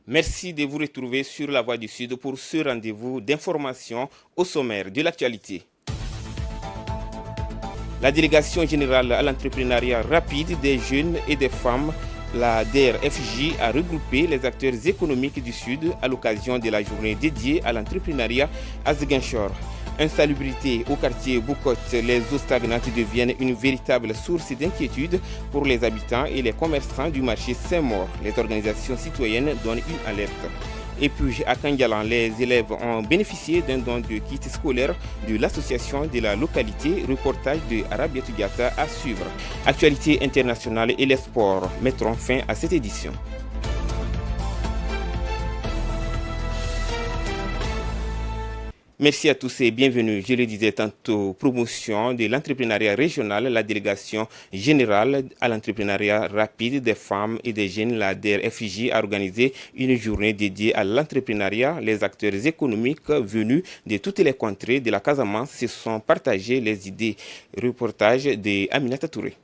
Merci de vous retrouver sur La Voix du Sud pour ce rendez-vous d'information au sommaire de l'actualité. La délégation générale à l'entrepreneuriat rapide des jeunes et des femmes, la DRFJ, a regroupé les acteurs économiques du Sud à l'occasion de la journée dédiée à l'entrepreneuriat à Ziguinchor. Insalubrité au quartier Boucotte, les eaux stagnantes deviennent une véritable source d'inquiétude pour les habitants et les commerçants du marché Saint-Maur. Les organisations citoyennes donnent une alerte. Et puis à Kangalan, les élèves ont bénéficié d'un don de kits scolaires de l'association de la localité. Reportage de Arabiatou Diatta à suivre. Actualité internationale et les sports mettront fin à cette édition. Merci à tous et bienvenue. Je le disais tantôt, promotion de l'entrepreneuriat régional, la délégation générale à l'entrepreneuriat rapide des femmes et des jeunes, la DRFJ, a organisé une journée dédiée à l'entrepreneuriat. Les acteurs économiques venus de toutes les contrées de la Casamance se sont partagés les idées. Reportage de Aminata Touré.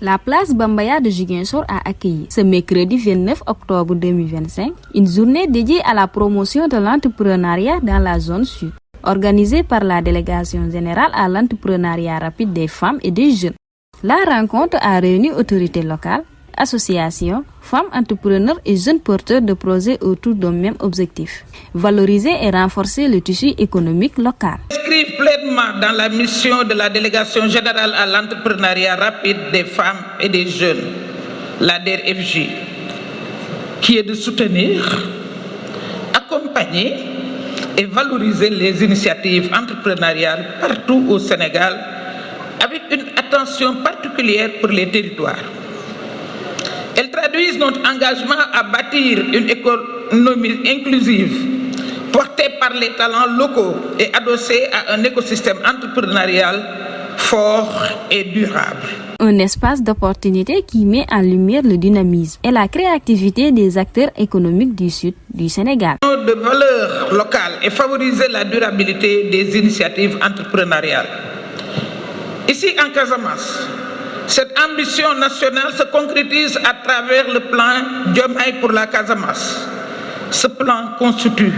La place Bambaya de Ziguinchor a accueilli ce mercredi 29 octobre 2025 une journée dédiée à la promotion de l'entrepreneuriat dans la zone sud, organisée par la délégation générale à l'entrepreneuriat rapide des femmes et des jeunes. La rencontre a réuni autorités locales, associations, femmes entrepreneurs et jeunes porteurs de projets autour d'un même objectif: valoriser et renforcer le tissu économique local. S'inscrivent pleinement dans la mission de la délégation générale à l'entrepreneuriat rapide des femmes et des jeunes, la DRFJ, qui est de soutenir, accompagner et valoriser les initiatives entrepreneuriales partout au Sénégal, avec une attention particulière pour les territoires. Elles traduisent notre engagement à bâtir une économie inclusive, portée par les talents locaux et adossée à un écosystème entrepreneurial fort et durable. Un espace d'opportunité qui met en lumière le dynamisme et la créativité des acteurs économiques du sud du Sénégal. De valeurs locales et favoriser la durabilité des initiatives entrepreneuriales. Ici en Casamance, cette ambition nationale se concrétise à travers le plan Diomaye pour la Casamance. Ce plan constitue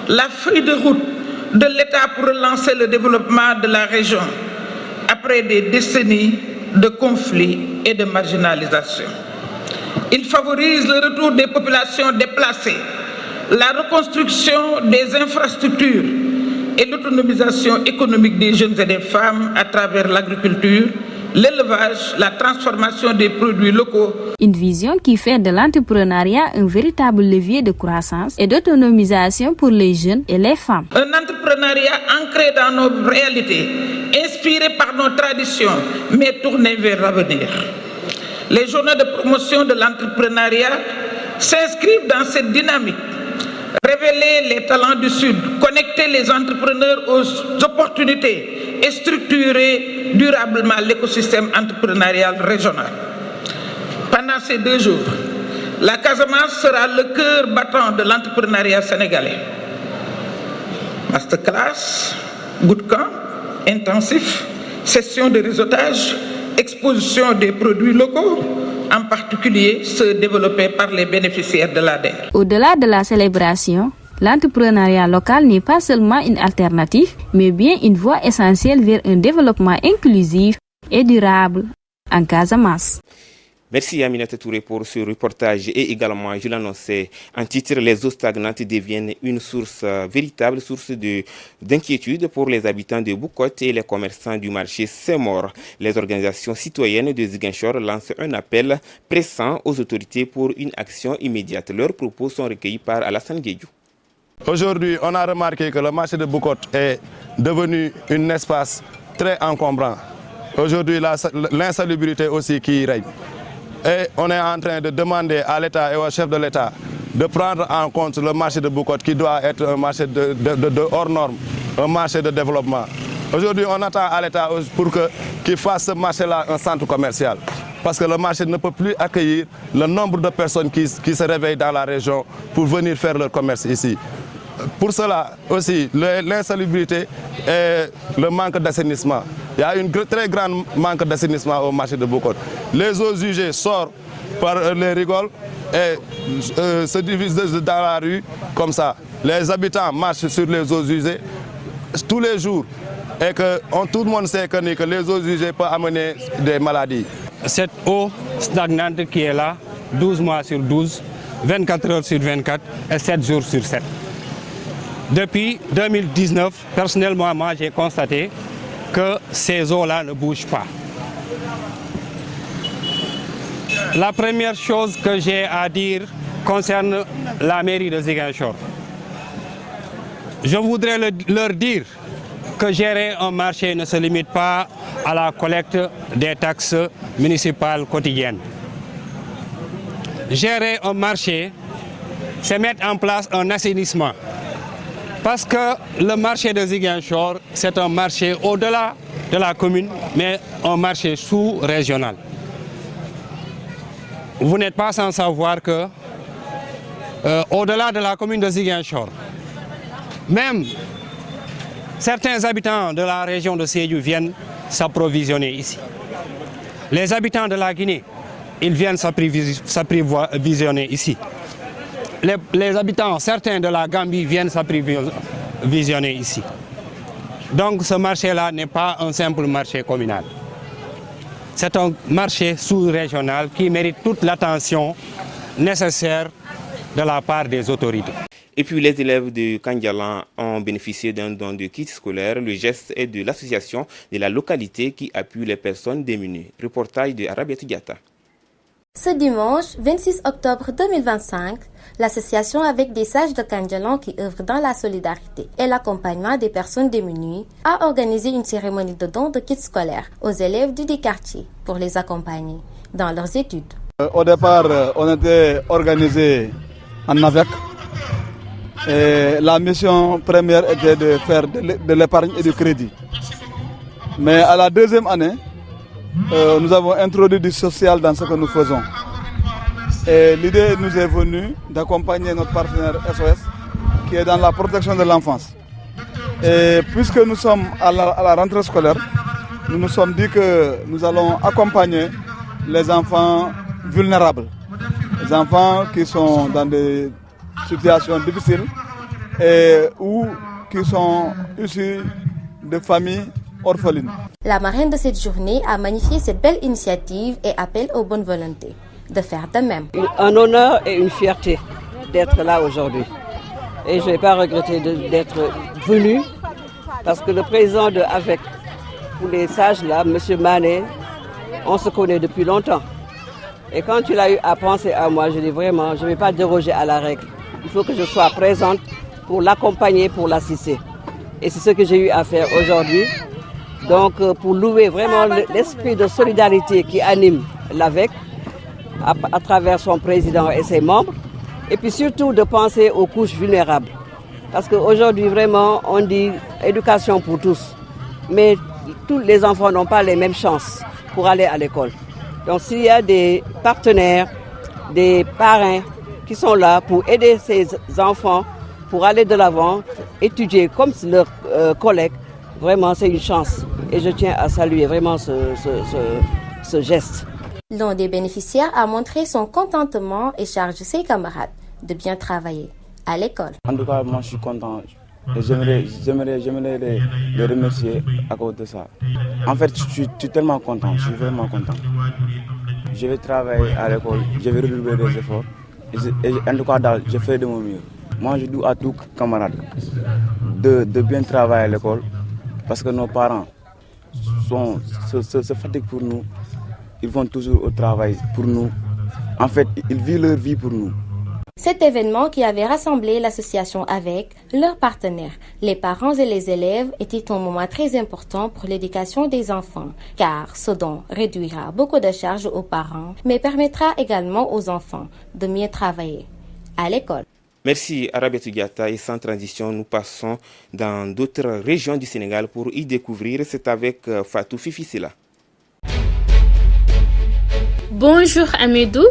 la feuille de route de l'État pour relancer le développement de la région après des décennies de conflits et de marginalisation. Il favorise le retour des populations déplacées, la reconstruction des infrastructures et l'autonomisation économique des jeunes et des femmes à travers l'agriculture, l'élevage, la transformation des produits locaux. Une vision qui fait de l'entrepreneuriat un véritable levier de croissance et d'autonomisation pour les jeunes et les femmes. Un entrepreneuriat ancré dans nos réalités, inspiré par nos traditions, mais tourné vers l'avenir. Les journées de promotion de l'entrepreneuriat s'inscrivent dans cette dynamique. Révéler les talents du Sud, connecter les entrepreneurs aux opportunités et structurer durablement l'écosystème entrepreneurial régional. Pendant ces 2 jours, la Casamance sera le cœur battant de l'entrepreneuriat sénégalais. Masterclass, bootcamp, intensif, session de réseautage, exposition des produits locaux, en particulier ceux développés par les bénéficiaires de l'ADER. Au-delà de la célébration, l'entrepreneuriat local n'est pas seulement une alternative, mais bien une voie essentielle vers un développement inclusif et durable en Casamance. Merci Aminata Touré pour ce reportage et également, je l'annonçais en titre, les eaux stagnantes deviennent une véritable source d'inquiétude pour les habitants de Boucotte et les commerçants du marché Saint-Maur. Les organisations citoyennes de Ziguinchor lancent un appel pressant aux autorités pour une action immédiate. Leurs propos sont recueillis par Alassane Guédiou. Aujourd'hui, on a remarqué que le marché de Boucotte est devenu un espace très encombrant. Aujourd'hui, l'insalubrité aussi qui règne. Et on est en train de demander à l'État et au chef de l'État de prendre en compte le marché de Boucotte qui doit être un marché de hors norme, un marché de développement. Aujourd'hui, on attend à l'État pour qu'il fasse ce marché-là un centre commercial. Parce que le marché ne peut plus accueillir le nombre de personnes qui se réveillent dans la région pour venir faire leur commerce ici. Pour cela aussi, l'insalubrité et le manque d'assainissement. Il y a un très grand manque d'assainissement au marché de Boucotte. Les eaux usées sortent par les rigoles et se divisent dans la rue comme ça. Les habitants marchent sur les eaux usées tous les jours et que tout le monde sait que les eaux usées peuvent amener des maladies. Cette eau stagnante qui est là, 12 mois sur 12, 24 heures sur 24 et 7 jours sur 7. Depuis 2019, personnellement, moi j'ai constaté que ces eaux-là ne bougent pas. La première chose que j'ai à dire concerne la mairie de Ziguinchor. Je voudrais leur dire que gérer un marché ne se limite pas à la collecte des taxes municipales quotidiennes. Gérer un marché, c'est mettre en place un assainissement. Parce que le marché de Ziguinchor, c'est un marché au-delà de la commune, mais un marché sous-régional. Vous n'êtes pas sans savoir que, au-delà de la commune de Ziguinchor, même certains habitants de la région de Sédhiou viennent s'approvisionner ici. Les habitants de la Guinée, ils viennent s'approvisionner ici. Les habitants, certains de la Gambie, viennent s'approvisionner ici. Donc ce marché-là n'est pas un simple marché communal. C'est un marché sous-régional qui mérite toute l'attention nécessaire de la part des autorités. Et puis les élèves de Kandialan ont bénéficié d'un don de kits scolaires. Le geste est de l'association de la localité qui appuie les personnes démunies. Reportage de Arabiatou Diatta. Ce dimanche 26 octobre 2025, l'association avec des sages de Kandialan qui œuvrent dans la solidarité et l'accompagnement des personnes démunies a organisé une cérémonie de don de kits scolaires aux élèves du quartier pour les accompagner dans leurs études. Au départ, on était organisé en AVEC. Et la mission première était de faire de l'épargne et du crédit. Mais à la deuxième année, nous avons introduit du social dans ce que nous faisons. Et l'idée nous est venue d'accompagner notre partenaire SOS qui est dans la protection de l'enfance. Et puisque nous sommes à la rentrée scolaire, nous nous sommes dit que nous allons accompagner les enfants vulnérables, les enfants qui sont dans des situations difficiles ou qui sont issus de familles orphelines. La marraine de cette journée a magnifié cette belle initiative et appelle aux bonnes volontés de faire de même. Un honneur et une fierté d'être là aujourd'hui. Et je n'ai pas regretté d'être venu parce que le président de AVEC, pour les sages là, M. Mané, on se connaît depuis longtemps. Et quand il a eu à penser à moi, je dis vraiment, je ne vais pas déroger à la règle. Il faut que je sois présente pour l'accompagner, pour l'assister. Et c'est ce que j'ai eu à faire aujourd'hui. Donc pour louer vraiment l'esprit de solidarité qui anime l'AVEC à travers son président et ses membres. Et puis surtout de penser aux couches vulnérables. Parce qu'aujourd'hui vraiment on dit éducation pour tous. Mais tous les enfants n'ont pas les mêmes chances pour aller à l'école. Donc s'il y a des partenaires, des parrains qui sont là pour aider ces enfants pour aller de l'avant, étudier comme leurs collègues, vraiment c'est une chance. Et je tiens à saluer vraiment ce geste. L'un des bénéficiaires a montré son contentement et charge ses camarades de bien travailler à l'école. En tout cas, moi je suis content. Et j'aimerais les remercier à cause de ça. En fait, je suis tellement content, je suis vraiment content. Je vais travailler à l'école, je vais redoubler des efforts. Et en tout cas, je fais de mon mieux. Moi, je dis à tous camarades de bien travailler à l'école parce que nos parents se fatiguent pour nous. Ils vont toujours au travail pour nous. En fait, ils vivent leur vie pour nous. Cet événement qui avait rassemblé l'association avec leurs partenaires, les parents et les élèves était un moment très important pour l'éducation des enfants, car ce don réduira beaucoup de charges aux parents, mais permettra également aux enfants de mieux travailler à l'école. Merci Arabiatou Diatta et sans transition, nous passons dans d'autres régions du Sénégal pour y découvrir. C'est avec Fatou Fifisila. Bonjour Amidou.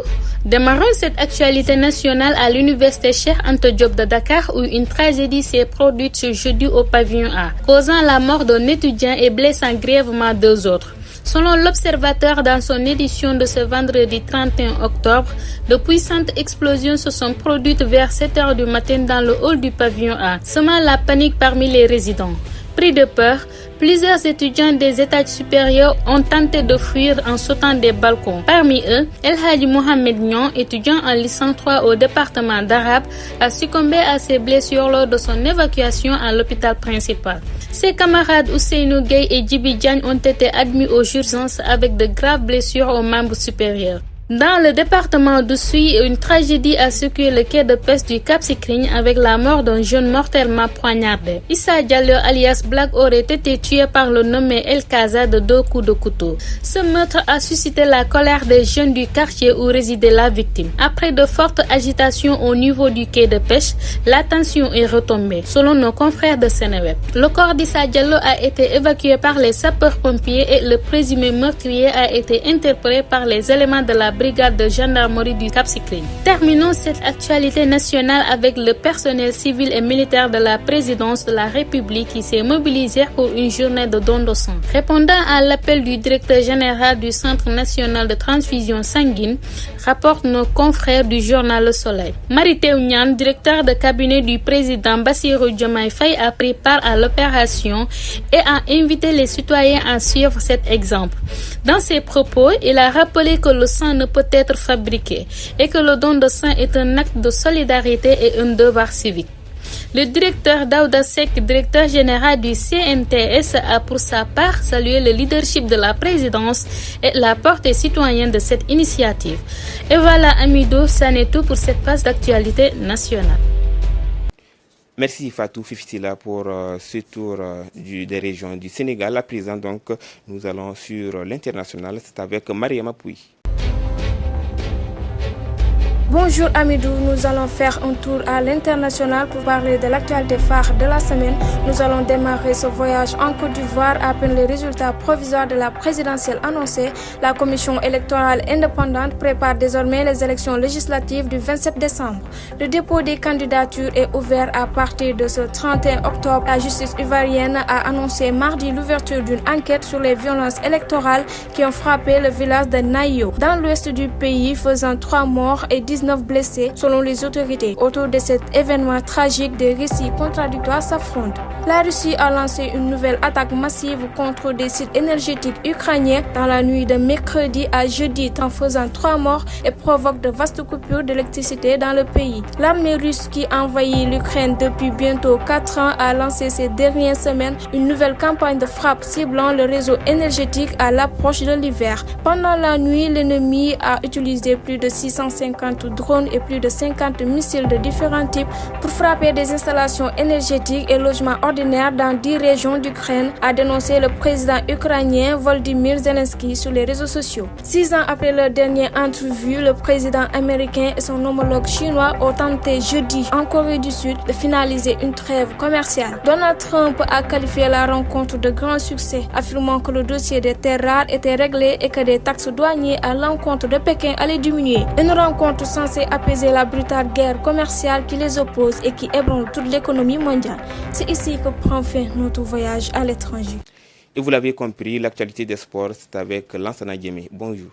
Démarrons cette actualité nationale à l'université Cheikh Anta Diop de Dakar où une tragédie s'est produite ce jeudi au pavillon A, causant la mort d'un étudiant et blessant grièvement deux autres. Selon l'Observateur, dans son édition de ce vendredi 31 octobre, de puissantes explosions se sont produites vers 7 h du matin dans le hall du pavillon A, semant la panique parmi les résidents. Pris de peur, plusieurs étudiants des étages supérieurs ont tenté de fuir en sautant des balcons. Parmi eux, El Hadji Mohamed Nyon, étudiant en licence 3 au département d'arabe, a succombé à ses blessures lors de son évacuation à l'hôpital principal. Ses camarades Ousseynou Gueye et Djibi Diagne ont été admis aux urgences avec de graves blessures aux membres supérieurs. Dans le département d'Oussouye, une tragédie a secoué le quai de pêche du Cap Skirring avec la mort d'un jeune mortellement poignardé. Issa Diallo alias Black aurait été tué par le nommé El Kaza de 2 coups de couteau. Ce meurtre a suscité la colère des jeunes du quartier où résidait la victime. Après de fortes agitations au niveau du quai de pêche, la tension est retombée, selon nos confrères de Seneweb. Le corps d'Issa Diallo a été évacué par les sapeurs-pompiers et le présumé meurtrier a été interpellé par les éléments de la brigade de gendarmerie du Cap Skirring. Terminons cette actualité nationale avec le personnel civil et militaire de la présidence de la République qui s'est mobilisé pour une journée de don de sang. Répondant à l'appel du directeur général du Centre national de transfusion sanguine, rapportent nos confrères du journal Le Soleil. Maritéou Niane, directeur de cabinet du président Bassirou Diomaye Faye, a pris part à l'opération et a invité les citoyens à suivre cet exemple. Dans ses propos, il a rappelé que le sang ne peut être fabriqué et que le don de sang est un acte de solidarité et un devoir civique. Le directeur Daouda Seck, directeur général du CNTS, a pour sa part salué le leadership de la présidence et la portée citoyenne de cette initiative. Et voilà, Amidou, ça n'est tout pour cette page d'actualité nationale. Merci Fatou Fifitila pour ce tour des régions du Sénégal. À présent, donc, nous allons sur l'international. C'est avec Mariama Pouy. Bonjour Amidou, nous allons faire un tour à l'international pour parler de l'actualité phare de la semaine. Nous allons démarrer ce voyage en Côte d'Ivoire. Après les résultats provisoires de la présidentielle annoncée, la commission électorale indépendante prépare désormais les élections législatives du 27 décembre. Le dépôt des candidatures est ouvert à partir de ce 31 octobre. La justice ivoirienne a annoncé mardi l'ouverture d'une enquête sur les violences électorales qui ont frappé le village de Naïo, dans l'ouest du pays, faisant 3 morts et 19 blessés selon les autorités. Autour de cet événement tragique, des récits contradictoires s'affrontent. La Russie a lancé une nouvelle attaque massive contre des sites énergétiques ukrainiens dans la nuit de mercredi à jeudi, en faisant 3 morts et provoque de vastes coupures d'électricité dans le pays. L'armée russe qui envahit l'Ukraine depuis bientôt 4 ans a lancé ces dernières semaines une nouvelle campagne de frappe ciblant le réseau énergétique à l'approche de l'hiver. Pendant la nuit, l'ennemi a utilisé plus de 650 drones et plus de 50 missiles de différents types pour frapper des installations énergétiques et logements ordinaires dans 10 régions d'Ukraine, a dénoncé le président ukrainien Volodymyr Zelensky sur les réseaux sociaux. 6 ans après leur dernière entrevue, le président américain et son homologue chinois ont tenté jeudi en Corée du Sud de finaliser une trêve commerciale. Donald Trump a qualifié la rencontre de grand succès, affirmant que le dossier des terres rares était réglé et que des taxes douanières à l'encontre de Pékin allaient diminuer. Une rencontre censée apaiser la brutale guerre commerciale qui les oppose et qui ébranle toute l'économie mondiale. C'est ici que prend fin notre voyage à l'étranger. Et vous l'avez compris, l'actualité des sports, c'est avec Lansana Diémé. Bonjour.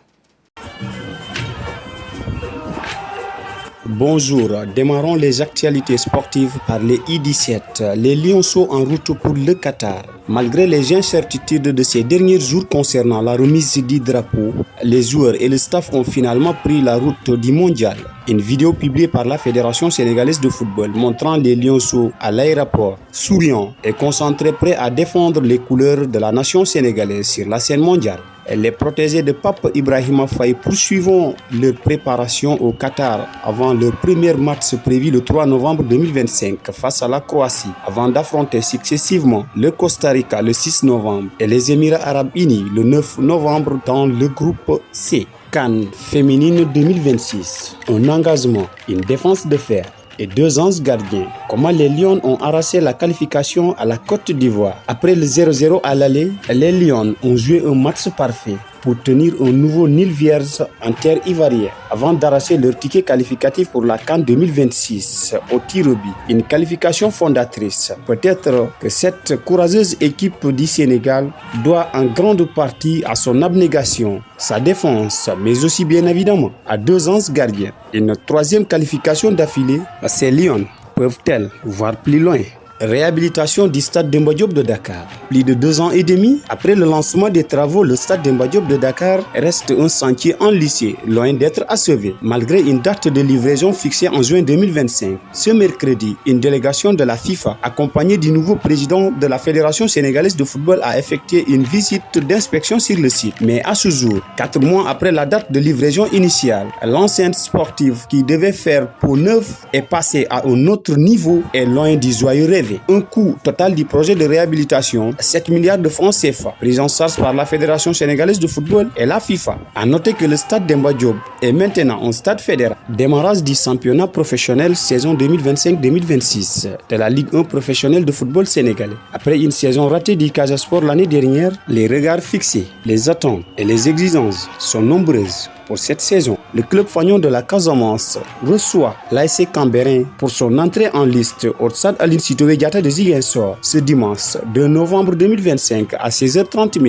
Bonjour, démarrons les actualités sportives par les I-17. Les Lionceaux en route pour le Qatar. Malgré les incertitudes de ces derniers jours concernant la remise du drapeau, les joueurs et le staff ont finalement pris la route du mondial. Une vidéo publiée par la Fédération sénégalaise de football montrant les Lionceaux à l'aéroport, souriants et concentrés, prêts à défendre les couleurs de la nation sénégalaise sur la scène mondiale. Les protégés de Pape Ibrahima Faye poursuivront leur préparation au Qatar avant leur premier match prévu le 3 novembre 2025 face à la Croatie, avant d'affronter successivement le Costa Rica le 6 novembre et les Émirats arabes unis le 9 novembre dans le groupe C. CAN féminine 2026. Un engagement, une défense de fer et 2 anges gardiens. Comment les Lions ont arraché la qualification à la Côte d'Ivoire. Après le 0-0 à l'aller, les Lions ont joué un match parfait pour tenir un nouveau Nil vierge en terre ivoirienne avant d'arracher leur ticket qualificatif pour la CAN 2026 au tir au but. Une qualification fondatrice. Peut-être que cette courageuse équipe du Sénégal doit en grande partie à son abnégation, sa défense, mais aussi bien évidemment à 2 anges gardiens. Une 3e qualification d'affilée, ces Lions peuvent-elles voir plus loin? Réhabilitation du stade Demba Diop de Dakar. Plus de 2 ans et demi après le lancement des travaux, le stade Demba Diop de Dakar reste un chantier enlisé, loin d'être achevé, malgré une date de livraison fixée en juin 2025. Ce mercredi, une délégation de la FIFA, accompagnée du nouveau président de la Fédération sénégalaise de football, a effectué une visite d'inspection sur le site. Mais à ce jour, 4 mois après la date de livraison initiale, l'enceinte sportive qui devait faire peau neuve est passée à un autre niveau et loin du joyeux rêve. Un coût total du projet de réhabilitation, 7 milliards de francs CFA, pris en charge par la Fédération sénégalaise de football et la FIFA. A noter que le stade Demba Diop est maintenant un stade fédéral. Démarrage du championnat professionnel saison 2025-2026 de la Ligue 1 professionnelle de football sénégalais. Après une saison ratée du Casa Sport l'année dernière, les regards fixés, les attentes et les exigences sont nombreuses. Pour cette saison, le club fagnon de la Casamance reçoit l'ASC Cambérène pour son entrée en liste au stade Aline Sitoé Diatta de Ziguinchor ce dimanche 2 novembre 2025 à 16h30.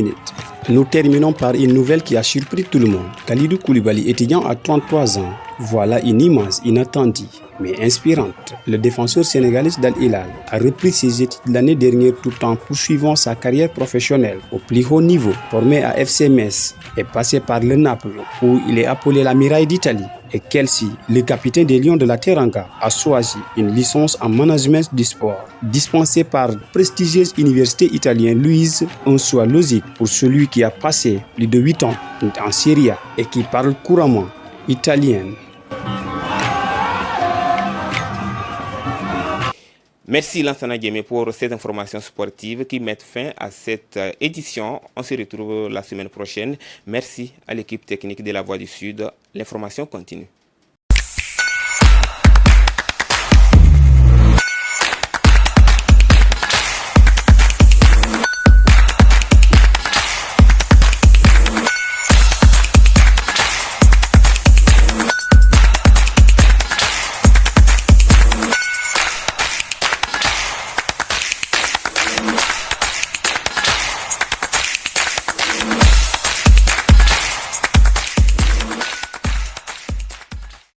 Nous terminons par une nouvelle qui a surpris tout le monde. Khalidou Koulibaly, étudiant à 33 ans, voilà une image inattendue mais inspirante. Le défenseur sénégalais d'Al Hilal a repris ses études l'année dernière tout en poursuivant sa carrière professionnelle au plus haut niveau. Formé à FC Metz et passé par le Naples où il est appelé la Miraille d'Italie. Et Kelsey, le capitaine des Lions de la Teranga, a choisi une licence en management du sport, dispensée par la prestigieuse université italienne Louise, un choix logique pour celui qui a passé plus de 8 ans en Serie A et qui parle couramment italien. Merci Lansana Diémé pour ces informations sportives qui mettent fin à cette édition. On se retrouve la semaine prochaine. Merci à l'équipe technique de La Voix du Sud. L'information continue.